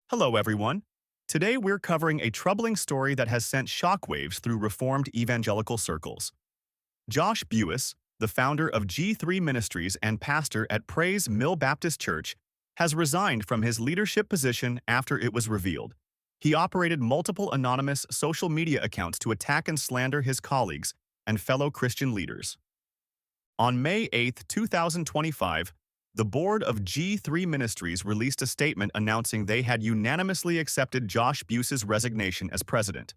Hello, everyone. Today we're covering a troubling story that has sent shockwaves through Reformed evangelical circles. Josh Buice, the founder of G3 Ministries and pastor at Praise Mill Baptist Church, has resigned from his leadership position after it was revealed. He operated multiple anonymous social media accounts to attack and slander his colleagues and fellow Christian leaders. On May 8, 2025, the board of G3 Ministries released a statement announcing they had unanimously accepted Josh Buice's resignation as president.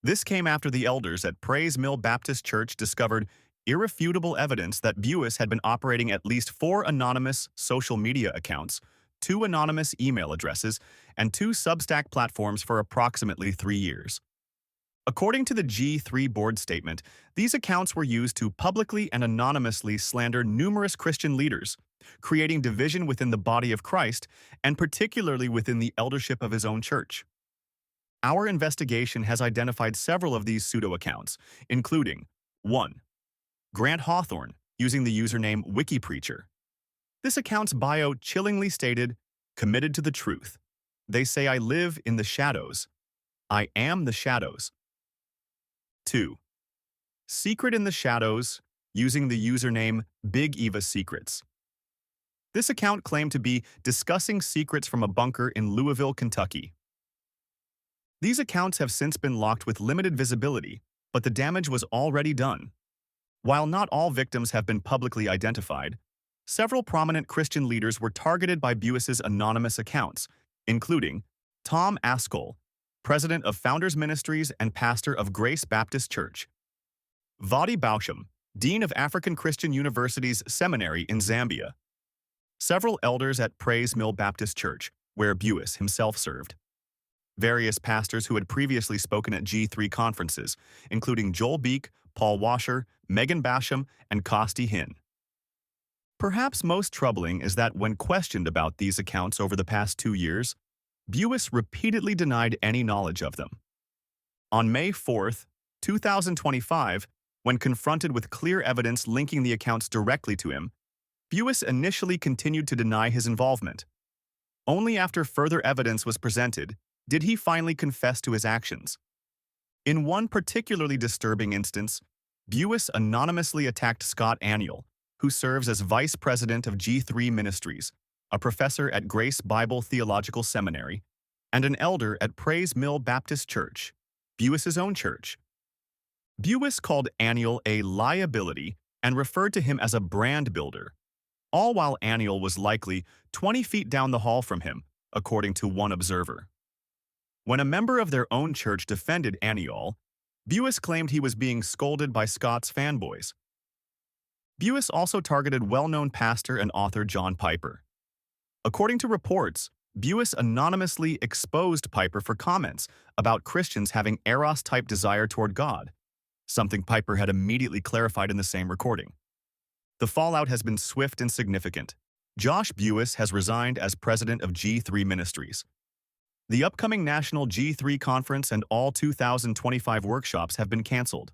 This came after the elders at Praise Mill Baptist Church discovered irrefutable evidence that Buice had been operating at least 4 anonymous social media accounts, 2 anonymous email addresses, and 2 Substack platforms for approximately 3 years. According to the G3 board statement, these accounts were used to publicly and anonymously slander numerous Christian leaders, creating division within the body of Christ and particularly within the eldership of his own church. Our investigation has identified several of these pseudo-accounts, including 1. Grant Hawthorne, using the username WikiPreacher. This account's bio chillingly stated, "Committed to the truth. They say I live in the shadows. I am the shadows." 2. Secret in the Shadows, using the username Big Eva Secrets. This account claimed to be discussing secrets from a bunker in Louisville, Kentucky. These accounts have since been locked with limited visibility, but the damage was already done. While not all victims have been publicly identified, several prominent Christian leaders were targeted by Buice's anonymous accounts, including Tom Askell, president of Founders Ministries and pastor of Grace Baptist Church; Vadi Bausham, dean of African Christian University's seminary in Zambia; several elders at Praise Mill Baptist Church, where Buice himself served; various pastors who had previously spoken at G3 conferences, including Joel Beek, Paul Washer, Megan Basham, and Costi Hinn. Perhaps most troubling is that when questioned about these accounts over the past 2 years, Buice repeatedly denied any knowledge of them. On May 4, 2025, when confronted with clear evidence linking the accounts directly to him, Buice initially continued to deny his involvement. Only after further evidence was presented did he finally confess to his actions. In one particularly disturbing instance, Buice anonymously attacked Scott Aniol, who serves as vice president of G3 Ministries, a professor at Grace Bible Theological Seminary, and an elder at Praise Mill Baptist Church, Buice's own church. Buice called Aniol a liability and referred to him as a brand builder, all while Aniol was likely 20 feet down the hall from him, according to one observer. When a member of their own church defended Aniol, Buice claimed he was being scolded by Scott's fanboys. Buice also targeted well-known pastor and author John Piper. According to reports, Buice anonymously exposed Piper for comments about Christians having eros-type desire toward God, something Piper had immediately clarified in the same recording. The fallout has been swift and significant. Josh Buice has resigned as president of G3 Ministries. The upcoming National G3 Conference and all 2025 workshops have been canceled.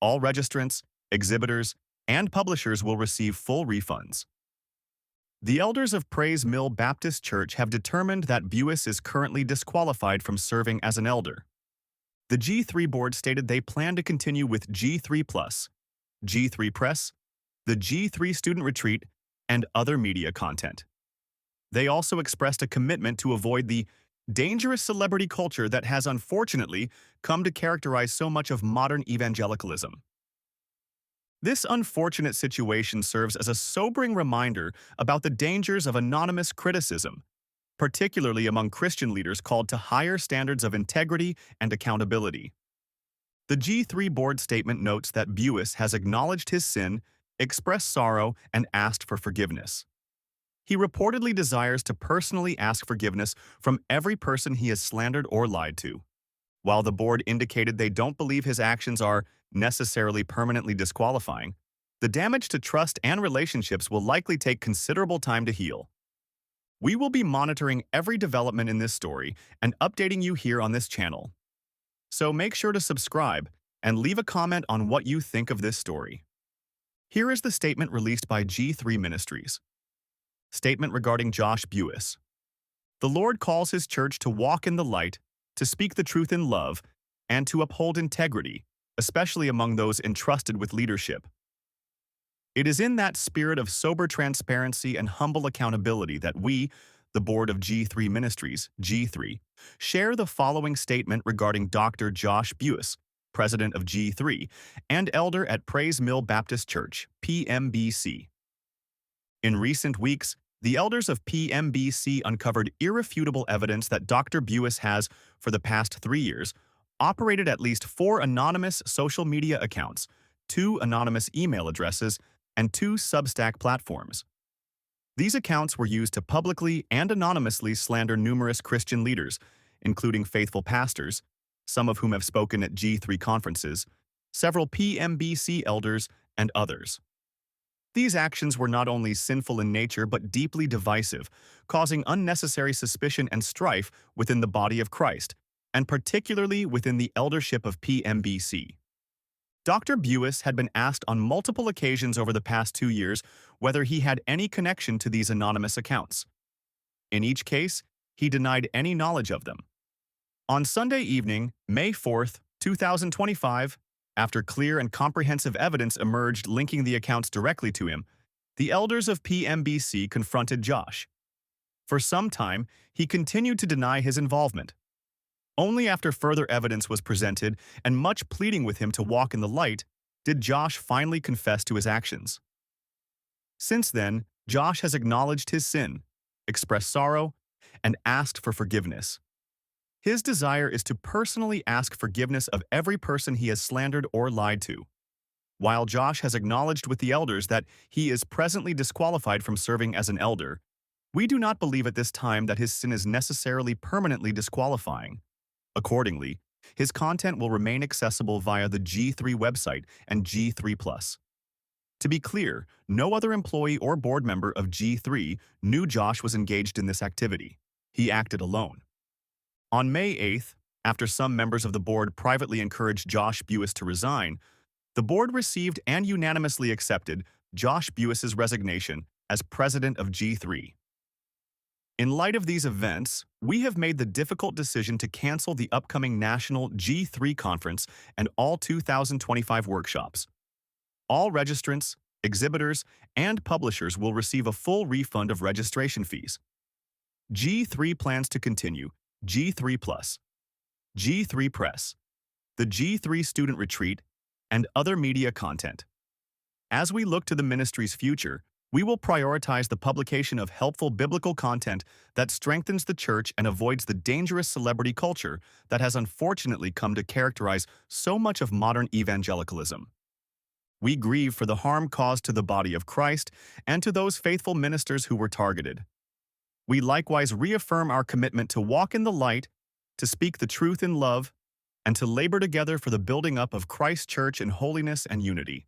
All registrants, exhibitors, and publishers will receive full refunds. The elders of Praise Mill Baptist Church have determined that Buice is currently disqualified from serving as an elder. The G3 board stated they plan to continue with G3 Plus, G3 Press, the G3 Student Retreat, and other media content. They also expressed a commitment to avoid the dangerous celebrity culture that has unfortunately come to characterize so much of modern evangelicalism. This unfortunate situation serves as a sobering reminder about the dangers of anonymous criticism, particularly among Christian leaders called to higher standards of integrity and accountability. The G3 board statement notes that Buice has acknowledged his sin, expressed sorrow, and asked for forgiveness. He reportedly desires to personally ask forgiveness from every person he has slandered or lied to. While the board indicated they don't believe his actions are necessarily permanently disqualifying, the damage to trust and relationships will likely take considerable time to heal. We will be monitoring every development in this story and updating you here on this channel. So make sure to subscribe and leave a comment on what you think of this story. Here is the statement released by G3 Ministries. Statement regarding Josh Buice. The Lord calls His church to walk in the light, to speak the truth in love, and to uphold integrity, especially among those entrusted with leadership. It is in that spirit of sober transparency and humble accountability that we, the board of G3 Ministries, G3, share the following statement regarding Dr. Josh Buice, president of G3 and elder at Praise Mill Baptist Church, PMBC. In recent weeks, the elders of PMBC uncovered irrefutable evidence that Dr. Buice has, for the past 3 years, operated at least 4 anonymous social media accounts, 2 anonymous email addresses, and 2 Substack platforms. These accounts were used to publicly and anonymously slander numerous Christian leaders, including faithful pastors, some of whom have spoken at G3 conferences, several PMBC elders, and others. These actions were not only sinful in nature but deeply divisive, causing unnecessary suspicion and strife within the body of Christ, and particularly within the eldership of PMBC. Dr. Buice had been asked on multiple occasions over the past 2 years whether he had any connection to these anonymous accounts. In each case, he denied any knowledge of them. On Sunday evening, May 4th, 2025, after clear and comprehensive evidence emerged linking the accounts directly to him, the elders of PMBC confronted Josh. For some time, he continued to deny his involvement. Only after further evidence was presented and much pleading with him to walk in the light did Josh finally confess to his actions. Since then, Josh has acknowledged his sin, expressed sorrow, and asked for forgiveness. His desire is to personally ask forgiveness of every person he has slandered or lied to. While Josh has acknowledged with the elders that he is presently disqualified from serving as an elder, we do not believe at this time that his sin is necessarily permanently disqualifying. Accordingly, his content will remain accessible via the G3 website and G3+. To be clear, no other employee or board member of G3 knew Josh was engaged in this activity. He acted alone. On May 8th, after some members of the board privately encouraged Josh Buice to resign, the board received and unanimously accepted Josh Buice's resignation as president of G3. In light of these events, we have made the difficult decision to cancel the upcoming national G3 conference and all 2025 workshops. All registrants, exhibitors, and publishers will receive a full refund of registration fees. G3 plans to continue G3+, G3 Press, the G3 Student Retreat, and other media content. As we look to the ministry's future, we will prioritize the publication of helpful biblical content that strengthens the church and avoids the dangerous celebrity culture that has unfortunately come to characterize so much of modern evangelicalism. We grieve for the harm caused to the body of Christ and to those faithful ministers who were targeted. We likewise reaffirm our commitment to walk in the light, to speak the truth in love, and to labor together for the building up of Christ's church in holiness and unity.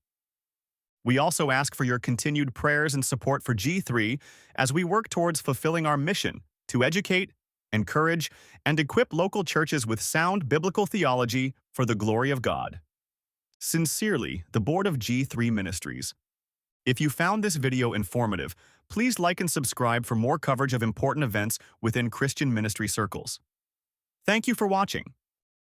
We also ask for your continued prayers and support for G3 as we work towards fulfilling our mission to educate, encourage, and equip local churches with sound biblical theology for the glory of God. Sincerely, the Board of G3 Ministries. If you found this video informative, please like and subscribe for more coverage of important events within Christian ministry circles. Thank you for watching.